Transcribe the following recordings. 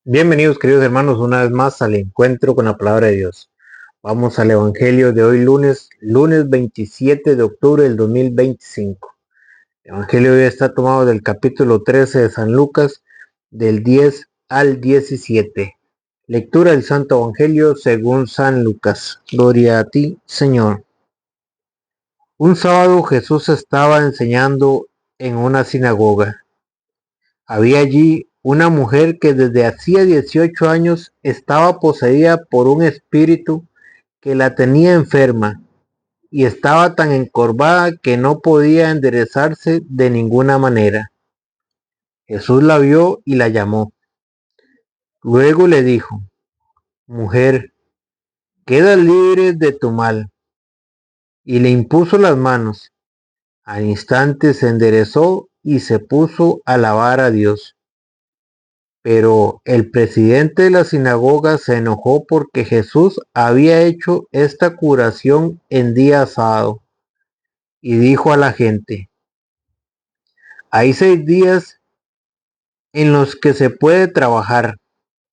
Bienvenidos queridos hermanos una vez más al encuentro con la palabra de Dios. Vamos al Evangelio de hoy lunes 27 de octubre del 2025. El Evangelio de hoy está tomado del capítulo 13 de San Lucas, del 10 al 17. Lectura del Santo Evangelio según San Lucas. Gloria a ti, Señor. Un sábado Jesús estaba enseñando en una sinagoga. Había allí una mujer que desde hacía 18 años estaba poseída por un espíritu que la tenía enferma y estaba tan encorvada que no podía enderezarse de ninguna manera. Jesús la vio y la llamó. Luego le dijo: Mujer, quedas libre de tu mal. Y le impuso las manos. Al instante se enderezó y se puso a alabar a Dios. Pero el presidente de la sinagoga se enojó porque Jesús había hecho esta curación en día sábado y dijo a la gente: hay 6 días en los que se puede trabajar.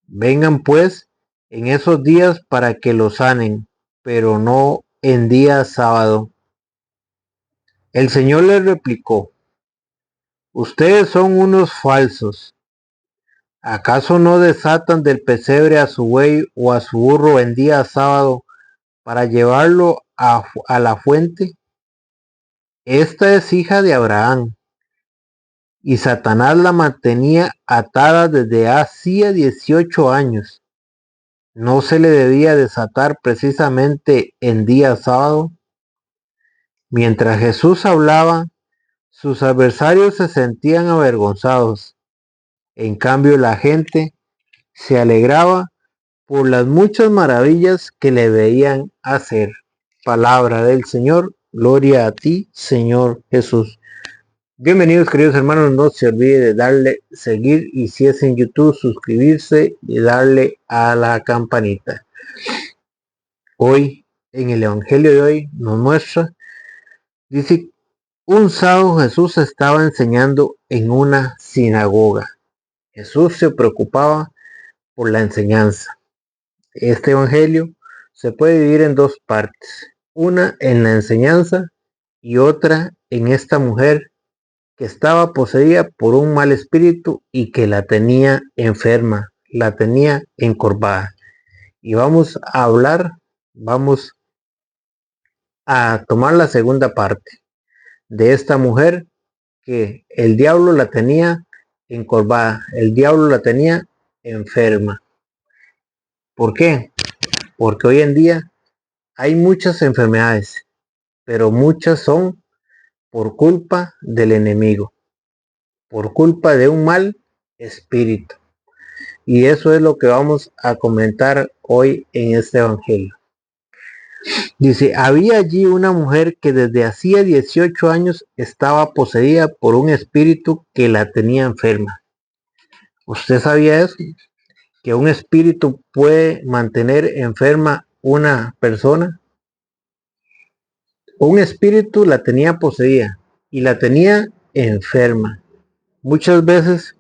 Vengan pues en esos días para que los sanen, pero no en día sábado. El Señor les replicó: ustedes son unos falsos. ¿Acaso no desatan del pesebre a su buey o a su burro en día sábado para llevarlo a la fuente? Esta es hija de Abraham, y Satanás la mantenía atada desde hacía 18 años. ¿No se le debía desatar precisamente en día sábado? Mientras Jesús hablaba, sus adversarios se sentían avergonzados. En cambio, la gente se alegraba por las muchas maravillas que le veían hacer. Palabra del Señor. Gloria a ti, Señor Jesús. Bienvenidos queridos hermanos, no se olvide de darle seguir y si es en YouTube suscribirse y darle a la campanita. Hoy en el Evangelio de hoy nos muestra, dice, un sábado Jesús estaba enseñando en una sinagoga. Jesús se preocupaba por la enseñanza. Este Evangelio se puede dividir en dos partes, una en la enseñanza y otra en esta mujer que estaba poseída por un mal espíritu y que la tenía enferma, la tenía encorvada. Y vamos a tomar la segunda parte de esta mujer que el diablo la tenía encorvada, el diablo la tenía enferma. ¿Por qué? Porque hoy en día hay muchas enfermedades, pero muchas son por culpa del enemigo, por culpa de un mal espíritu. Y eso es lo que vamos a comentar hoy en este evangelio. Dice, había allí una mujer que desde hacía 18 años estaba poseída por un espíritu que la tenía enferma. ¿Usted sabía eso? Que un espíritu puede mantener enferma una persona. Un espíritu la tenía poseída y la tenía enferma. Muchas veces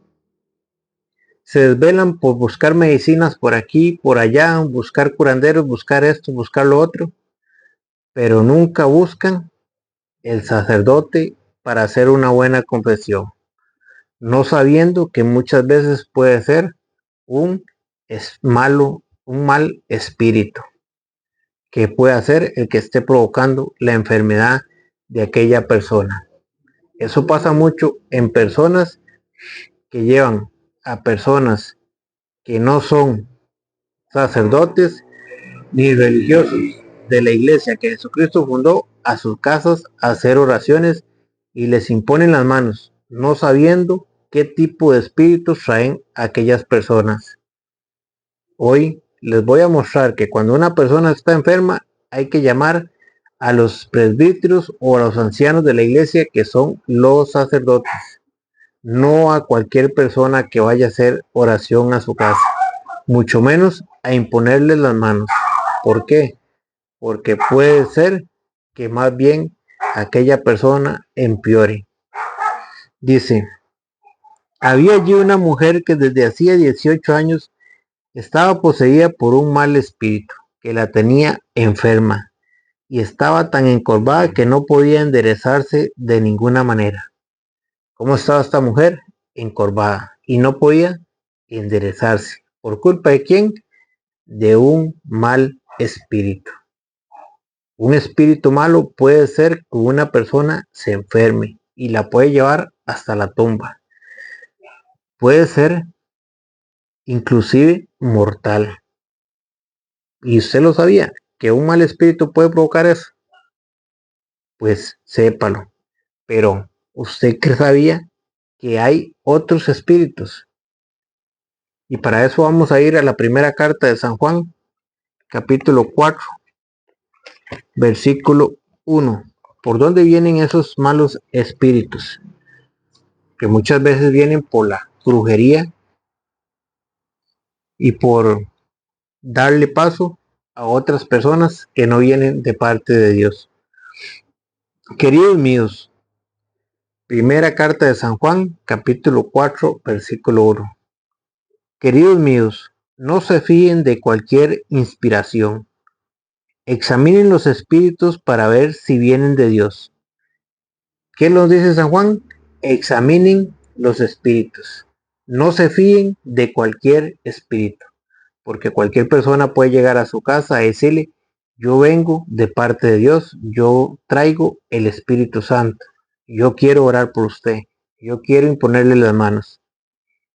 se desvelan por buscar medicinas por aquí, por allá, buscar curanderos, buscar esto, buscar lo otro, pero nunca buscan el sacerdote para hacer una buena confesión, no sabiendo que muchas veces puede ser un mal espíritu, que puede ser el que esté provocando la enfermedad de aquella persona. Eso pasa mucho en personas que llevan a personas que no son sacerdotes ni religiosos de la iglesia que Jesucristo fundó a sus casas a hacer oraciones y les imponen las manos, no sabiendo qué tipo de espíritus traen aquellas personas. Hoy les voy a mostrar que cuando una persona está enferma hay que llamar a los presbíteros o a los ancianos de la iglesia, que son los sacerdotes, no a cualquier persona que vaya a hacer oración a su casa, mucho menos a imponerles las manos. ¿Por qué? Porque puede ser que más bien aquella persona empeore. Dice, había allí una mujer que desde hacía 18 años Estaba poseída por un mal espíritu que la tenía enferma y estaba tan encorvada que no podía enderezarse de ninguna manera. ¿Cómo estaba esta mujer? Encorvada y no podía enderezarse. ¿Por culpa de quién? De un mal espíritu. Un espíritu malo puede ser que una persona se enferme y la puede llevar hasta la tumba. Puede ser inclusive mortal. ¿Y usted lo sabía? ¿Que un mal espíritu puede provocar eso? Pues sépalo. Pero ¿usted qué sabía? Que hay otros espíritus. Y para eso vamos a ir a la primera carta de San Juan, capítulo 4, versículo 1. ¿Por dónde vienen esos malos espíritus? Que muchas veces vienen por la brujería y por darle paso a otras personas que no vienen de parte de Dios. Queridos míos, primera carta de San Juan, capítulo 4, versículo 1. Queridos míos, no se fíen de cualquier inspiración. Examinen los espíritus para ver si vienen de Dios. ¿Qué nos dice San Juan? Examinen los espíritus. No se fíen de cualquier espíritu, porque cualquier persona puede llegar a su casa a decirle, yo vengo de parte de Dios, yo traigo el Espíritu Santo, yo quiero orar por usted, yo quiero imponerle las manos.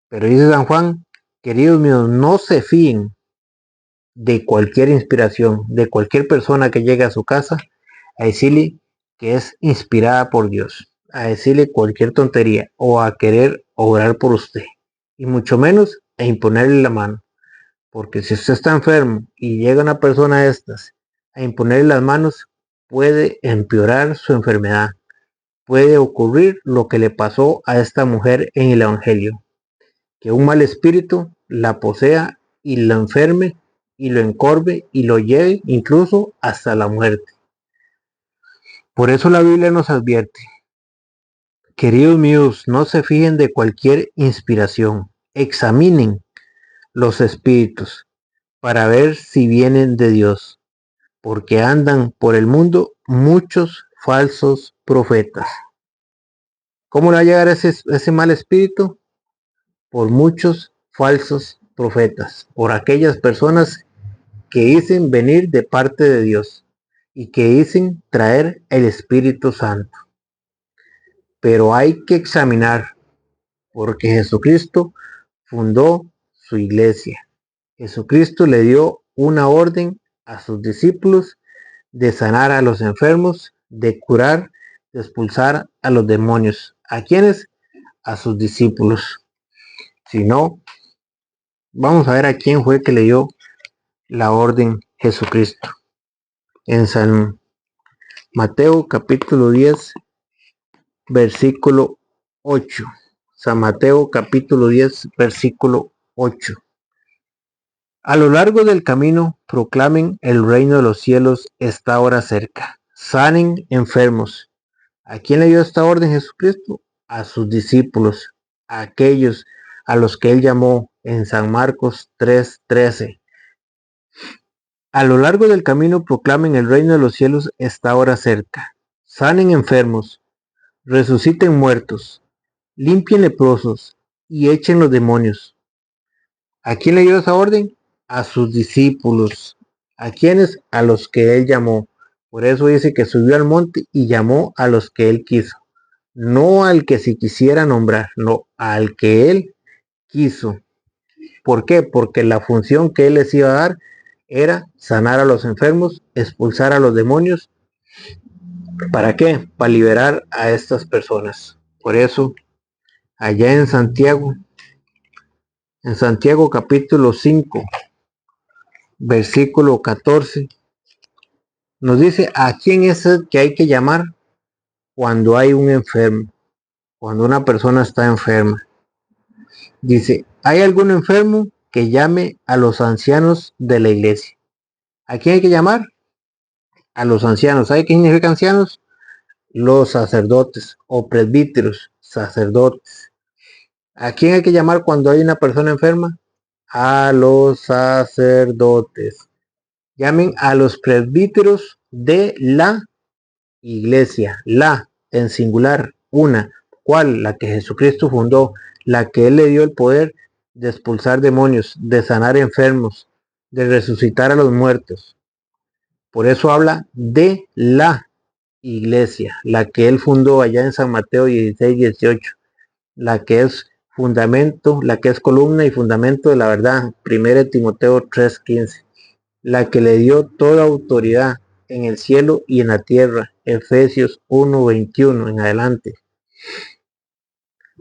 Pero dice San Juan, queridos míos, no se fíen de cualquier inspiración, de cualquier persona que llegue a su casa a decirle que es inspirada por Dios, a decirle cualquier tontería o a querer orar por usted, y mucho menos a imponerle la mano. Porque si usted está enfermo y llega una persona de estas a imponerle las manos, puede empeorar su enfermedad. Puede ocurrir lo que le pasó a esta mujer en el Evangelio, que un mal espíritu la posea y la enferme y lo encorve y lo lleve incluso hasta la muerte. Por eso la Biblia nos advierte, queridos míos, no se fijen de cualquier inspiración, examinen los espíritus para ver si vienen de Dios, porque andan por el mundo muchos falsos profetas. ¿Cómo le va a llegar ese mal espíritu? Por muchos falsos profetas, por aquellas personas que dicen venir de parte de Dios y que dicen traer el Espíritu Santo. Pero hay que examinar, porque Jesucristo fundó su iglesia. Jesucristo le dio una orden a sus discípulos de sanar a los enfermos, de curar, de expulsar a los demonios. ¿A quiénes? A sus discípulos. Si no, vamos a ver a quién fue que le dio la orden Jesucristo. En San Mateo capítulo 10, versículo 8. San Mateo capítulo 10, versículo 8. A lo largo del camino proclamen el reino de los cielos está ahora cerca. Sanen enfermos. ¿A quién le dio esta orden Jesucristo? A sus discípulos, a aquellos a los que él llamó en San Marcos 3:13. A lo largo del camino proclamen el reino de los cielos está ahora cerca. Sanen enfermos, resuciten muertos, limpien leprosos y echen los demonios. ¿A quién le dio esa orden? A sus discípulos. ¿A quiénes? A los que él llamó. Por eso dice que subió al monte y llamó a los que él quiso. No al que se quisiera nombrar, no, al que él quiso. ¿Por qué? Porque la función que él les iba a dar era sanar a los enfermos, expulsar a los demonios. ¿Para qué? Para liberar a estas personas. Por eso, allá en Santiago capítulo 5, versículo 14, nos dice a quién es el que hay que llamar cuando hay un enfermo, cuando una persona está enferma. Dice, ¿hay algún enfermo que llame a los ancianos de la iglesia? ¿A quién hay que llamar? A los ancianos. ¿Sabe qué significa ancianos? Los sacerdotes o presbíteros, sacerdotes. ¿A quién hay que llamar cuando hay una persona enferma? a los sacerdotes. Llamen a los presbíteros de la iglesia. La, en singular, una. ¿Cuál? La que Jesucristo fundó, la que Él le dio el poder de expulsar demonios, de sanar enfermos, de resucitar a los muertos. Por eso habla de la iglesia, la que Él fundó allá en San Mateo 16-18, la que es fundamento, la que es columna y fundamento de la verdad, 1 Timoteo 3:15, la que le dio toda autoridad en el cielo y en la tierra, Efesios 1:21 en adelante.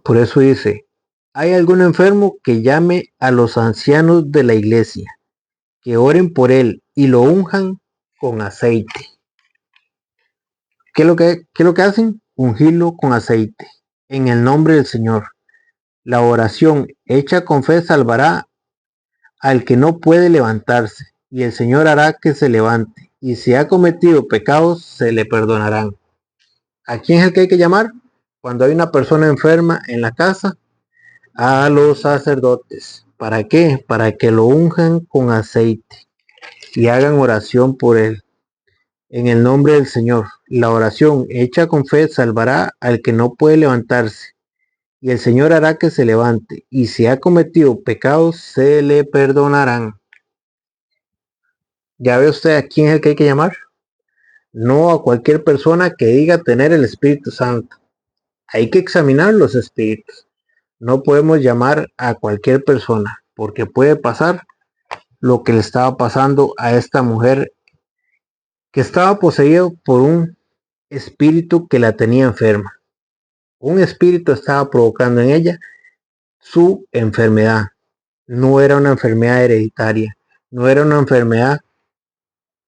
Por eso dice, ¿hay algún enfermo que llame a los ancianos de la iglesia, que oren por él y lo unjan con aceite? ¿Qué es lo que hacen? Ungirlo con aceite, en el nombre del Señor. La oración hecha con fe salvará al que no puede levantarse, y el Señor hará que se levante, y si ha cometido pecados, se le perdonarán. ¿A quién es el que hay que llamar? Cuando hay una persona enferma en la casa, a los sacerdotes. ¿Para qué? Para que lo unjan con aceite y hagan oración por él. En el nombre del Señor, la oración hecha con fe salvará al que no puede levantarse, y el Señor hará que se levante, y si ha cometido pecados, se le perdonarán. ¿Ya ve usted a quién es el que hay que llamar? No a cualquier persona que diga tener el Espíritu Santo. Hay que examinar los espíritus. No podemos llamar a cualquier persona, porque puede pasar lo que le estaba pasando a esta mujer que estaba poseído por un espíritu que la tenía enferma. Un espíritu estaba provocando en ella su enfermedad. No era una enfermedad hereditaria, no era una enfermedad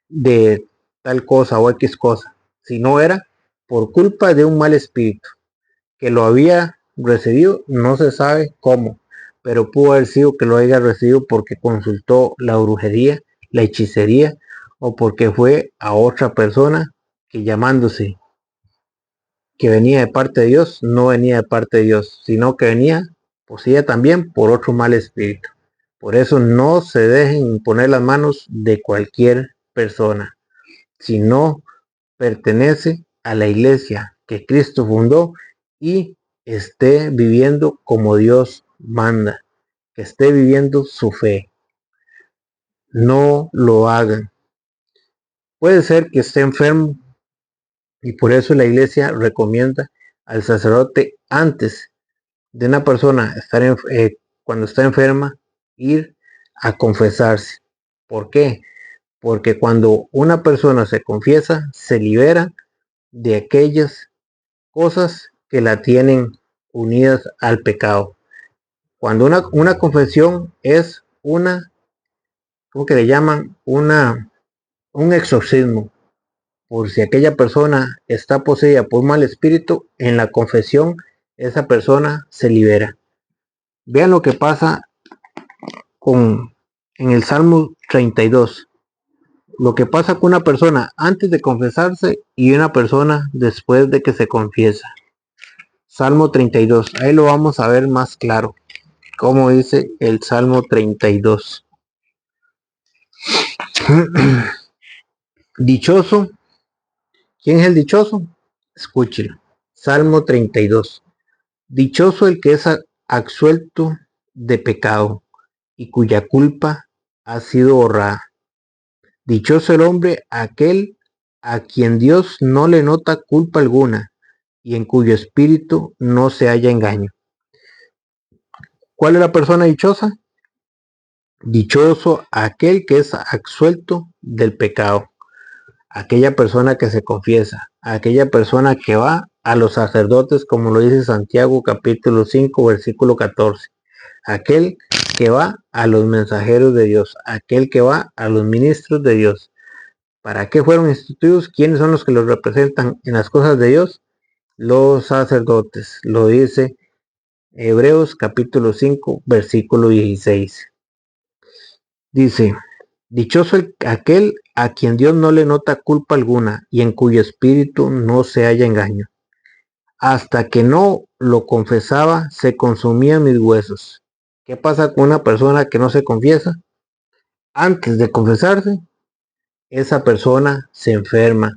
de tal cosa o X cosa, sino era por culpa de un mal espíritu que lo había recibido, no se sabe cómo, pero pudo haber sido que lo haya recibido porque consultó la brujería, la hechicería, o porque fue a otra persona que llamándose que venía de parte de Dios, no venía de parte de Dios, sino que venía poseída también por otro mal espíritu. Por eso no se dejen imponer las manos de cualquier persona, si no pertenece a la iglesia que Cristo fundó y esté viviendo como Dios manda, que esté viviendo su fe. No lo hagan. Puede ser que esté enfermo y por eso la iglesia recomienda al sacerdote antes de una persona cuando está enferma ir a confesarse. ¿Por qué? Porque cuando una persona se confiesa, se libera de aquellas cosas que la tienen unidas al pecado. Cuando una confesión es ¿cómo que le llaman? Un exorcismo. Por si aquella persona está poseída por un mal espíritu, en la confesión esa persona se libera. Vean lo que pasa en el Salmo 32. Lo que pasa con una persona antes de confesarse y una persona después de que se confiesa. Salmo 32. Ahí lo vamos a ver más claro. Como dice el Salmo 32. Dichoso. ¿Quién es el dichoso? Escúchelo. Salmo 32. Dichoso el que es absuelto de pecado y cuya culpa ha sido borrada. Dichoso el hombre aquel a quien Dios no le nota culpa alguna y en cuyo espíritu no se halla engaño. ¿Cuál es la persona dichosa? Dichoso aquel que es absuelto del pecado, aquella persona que se confiesa, aquella persona que va a los sacerdotes, como lo dice Santiago capítulo 5 versículo 14, aquel que va a los mensajeros de Dios, aquel que va a los ministros de Dios. ¿Para qué fueron instituidos? ¿Quiénes son los que los representan en las cosas de Dios? Los sacerdotes, lo dice Hebreos capítulo 5 versículo 16. Dice, dichoso aquel a quien Dios no le nota culpa alguna y en cuyo espíritu no se halla engaño. Hasta que no lo confesaba, se consumían mis huesos. ¿Qué pasa con una persona que no se confiesa? Antes de confesarse, esa persona se enferma,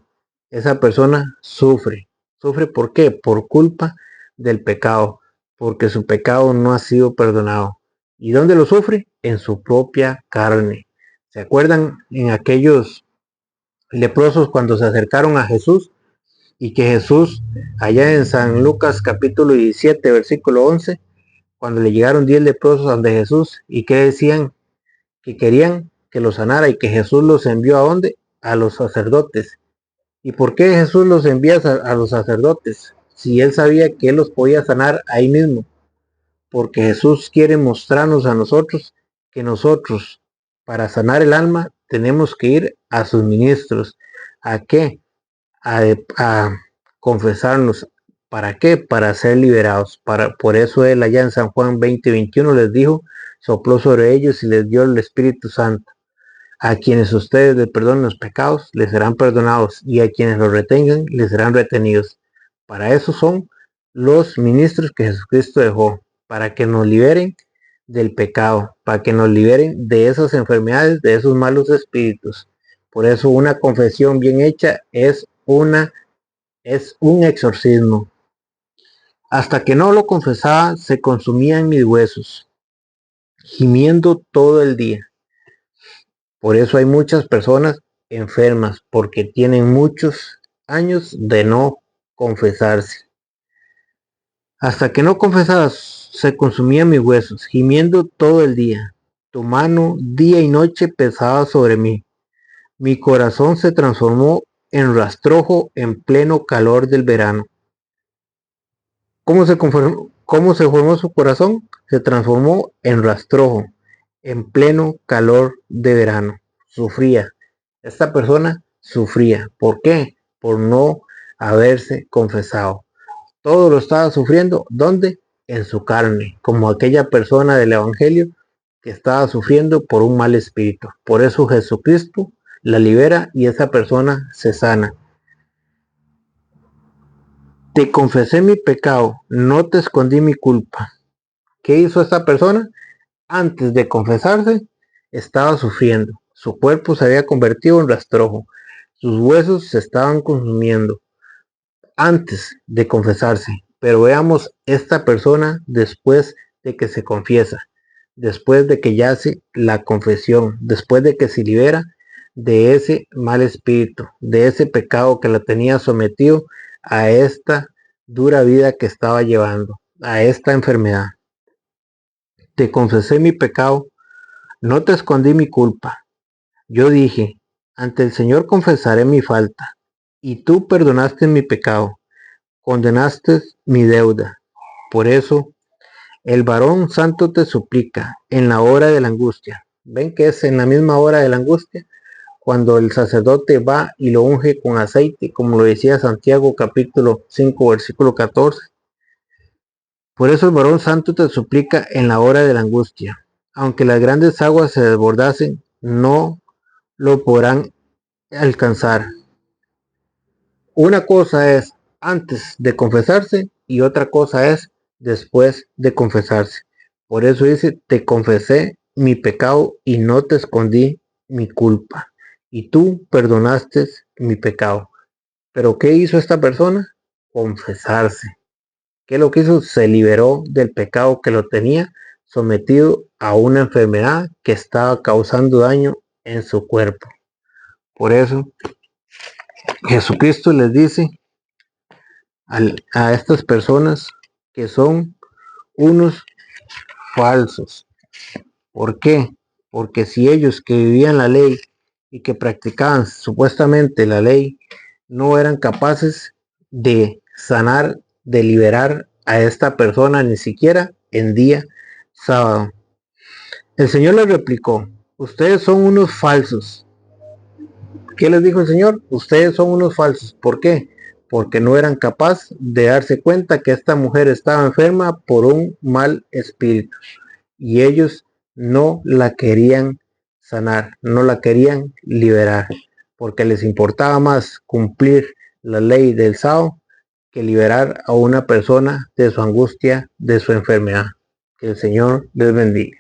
esa persona sufre. ¿Sufre por qué? Por culpa del pecado, porque su pecado no ha sido perdonado. ¿Y dónde lo sufre? En su propia carne. ¿Se acuerdan en aquellos leprosos cuando se acercaron a Jesús y que Jesús, allá en San Lucas capítulo 17, versículo 11, cuando le llegaron 10 leprosos ante Jesús y que decían que querían que los sanara y que Jesús los envió a dónde? A los sacerdotes. ¿Y por qué Jesús los envía a los sacerdotes? Si él sabía que él los podía sanar ahí mismo. Porque Jesús quiere mostrarnos a nosotros que nosotros, para sanar el alma, tenemos que ir a sus ministros. ¿A qué? A confesarnos. ¿Para qué? Para ser liberados. Por eso él allá en San Juan 20:21 les dijo, sopló sobre ellos y les dio el Espíritu Santo. A quienes ustedes les perdonen los pecados, les serán perdonados, y a quienes los retengan, les serán retenidos. Para eso son los ministros que Jesucristo dejó, para que nos liberen del pecado, para que nos liberen de esas enfermedades, de esos malos espíritus. Por eso una confesión bien hecha es un exorcismo. Hasta que no lo confesaba, se consumían mis huesos, gimiendo todo el día. Por eso hay muchas personas enfermas, porque tienen muchos años de no confesarse. Hasta que no confesabas, se consumían mis huesos, gimiendo todo el día. Tu mano día y noche pesaba sobre mí. Mi corazón se transformó en rastrojo en pleno calor del verano. ¿Cómo se formó su corazón? Se transformó en rastrojo en pleno calor de verano. Sufría. Esta persona sufría. ¿Por qué? Por no haberse confesado. Todo lo estaba sufriendo. ¿Dónde? En su carne. Como aquella persona del Evangelio que estaba sufriendo por un mal espíritu. Por eso Jesucristo la libera y esa persona se sana. Te confesé mi pecado, no te escondí mi culpa. ¿Qué hizo esta persona? Antes de confesarse, estaba sufriendo. Su cuerpo se había convertido en rastrojo. Sus huesos se estaban consumiendo antes de confesarse. Pero veamos esta persona después de que se confiesa, después de que ya hace la confesión, después de que se libera de ese mal espíritu, de ese pecado que la tenía sometido a esta dura vida que estaba llevando, a esta enfermedad. Te confesé mi pecado, no te escondí mi culpa. Yo dije, ante el Señor confesaré mi falta, y tú perdonaste mi pecado, condenaste mi deuda. Por eso, el varón santo te suplica en la hora de la angustia. ¿Ven que es en la misma hora de la angustia? Cuando el sacerdote va y lo unge con aceite, como lo decía Santiago capítulo 5, versículo 14. Por eso el varón santo te suplica en la hora de la angustia. Aunque las grandes aguas se desbordasen, no lo podrán alcanzar. Una cosa es antes de confesarse y otra cosa es después de confesarse. Por eso dice, te confesé mi pecado y no te escondí mi culpa. Y tú perdonaste mi pecado. ¿Pero qué hizo esta persona? Confesarse. ¿Qué es lo que hizo? Se liberó del pecado que lo tenía sometido a una enfermedad que estaba causando daño en su cuerpo. Por eso Jesucristo les dice a estas personas que son unos falsos. ¿Por qué? Porque si ellos que vivían la ley y que practicaban supuestamente la ley no eran capaces de sanar, de liberar a esta persona ni siquiera en día sábado. El Señor les replicó, ustedes son unos falsos. ¿Qué les dijo el Señor? Ustedes son unos falsos. ¿Por qué? Porque no eran capaces de darse cuenta que esta mujer estaba enferma por un mal espíritu. Y ellos no la querían sanar, no la querían liberar, porque les importaba más cumplir la ley del sábado que liberar a una persona de su angustia, de su enfermedad. Que el Señor les bendiga.